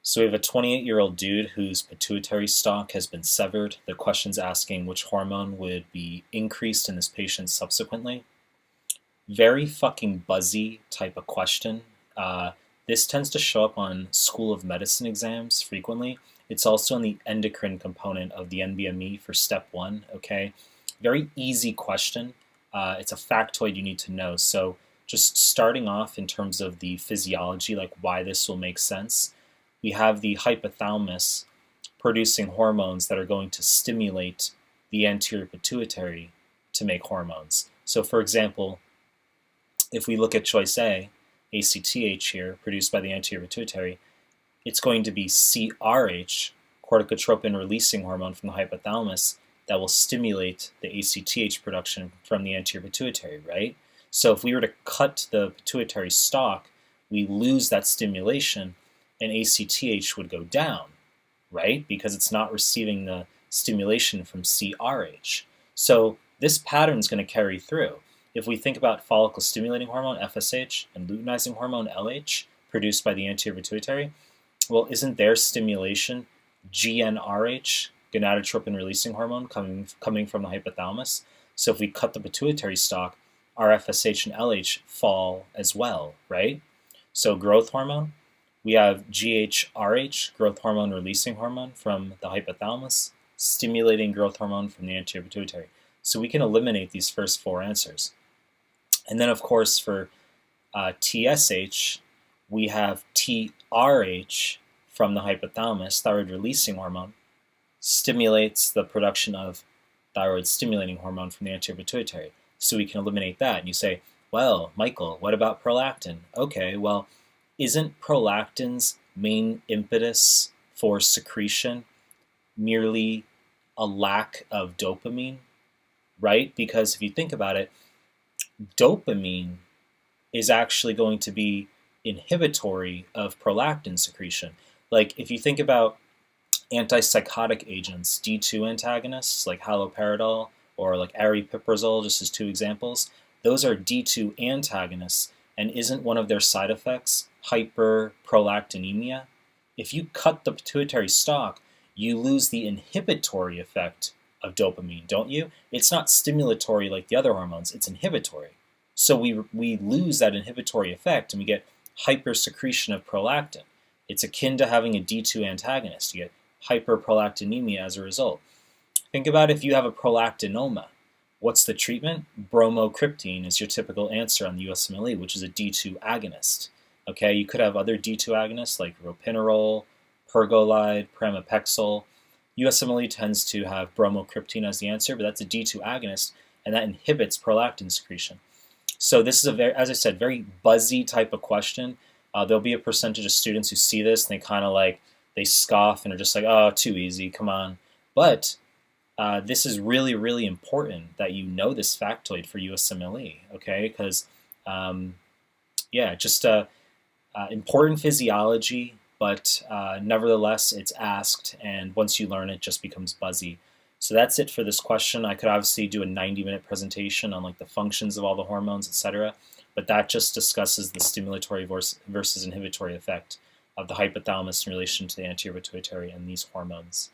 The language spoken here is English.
So we have a 28-year-old dude whose pituitary stalk has been severed. The question's asking which hormone would be increased in this patient subsequently. Very fucking buzzy type of question. This tends to show up on School of Medicine exams frequently. It's also in the endocrine component of the NBME for step 1, okay? Very easy question. It's a factoid you need to know. So just starting off in terms of the physiology, like why this will make sense, we have the hypothalamus producing hormones that are going to stimulate the anterior pituitary to make hormones. So for example, if we look at choice A, ACTH here, produced by the anterior pituitary, it's going to be CRH, corticotropin releasing hormone from the hypothalamus, that will stimulate the ACTH production from the anterior pituitary, right? So if we were to cut the pituitary stalk, we lose that stimulation and ACTH would go down, right? Because it's not receiving the stimulation from CRH. So this pattern is going to carry through. If we think about follicle stimulating hormone, FSH, and luteinizing hormone, LH, produced by the anterior pituitary, well, isn't their stimulation GnRH, gonadotropin releasing hormone, coming from the hypothalamus? So if we cut the pituitary stalk, our FSH and LH fall as well, right? So growth hormone, we have GHRH, growth hormone releasing hormone from the hypothalamus, stimulating growth hormone from the anterior pituitary. So we can eliminate these first 4 answers. And then, of course, for TSH, we have TRH from the hypothalamus, thyroid releasing hormone, stimulates the production of thyroid stimulating hormone from the anterior pituitary. So we can eliminate that. And you say, well, Michael, what about prolactin? Okay, well, isn't prolactin's main impetus for secretion merely a lack of dopamine, right? Because if you think about it, dopamine is actually going to be inhibitory of prolactin secretion. Like if you think about antipsychotic agents, D2 antagonists like haloperidol or like aripiprazole, just as 2 examples, those are D2 antagonists, and isn't one of their side effects hyperprolactinemia? If you cut the pituitary stalk, you lose the inhibitory effect of dopamine, don't you? It's not stimulatory like the other hormones, it's inhibitory. So we lose that inhibitory effect and we get hypersecretion of prolactin. It's akin to having a D2 antagonist. You get hyperprolactinemia as a result. Think about if you have a prolactinoma. What's the treatment? Bromocriptine is your typical answer on the USMLE, which is a D2 agonist. Okay, you could have other D2 agonists like ropinirole, pergolide, pramipexole. USMLE tends to have bromocriptine as the answer, but that's a D2 agonist, and that inhibits prolactin secretion. So this is a very, as I said, very buzzy type of question. There'll be a percentage of students who see this and they kind of like, they scoff and are just like, oh, too easy, come on. But this is really, really important that you know this factoid for USMLE, okay? Because, yeah, just important physiology, but nevertheless, it's asked, and once you learn it, it just becomes buzzy. So that's it for this question. I could obviously do a 90-minute presentation on like the functions of all the hormones, etc., but that just discusses the stimulatory versus inhibitory effect of the hypothalamus in relation to the anterior pituitary and these hormones.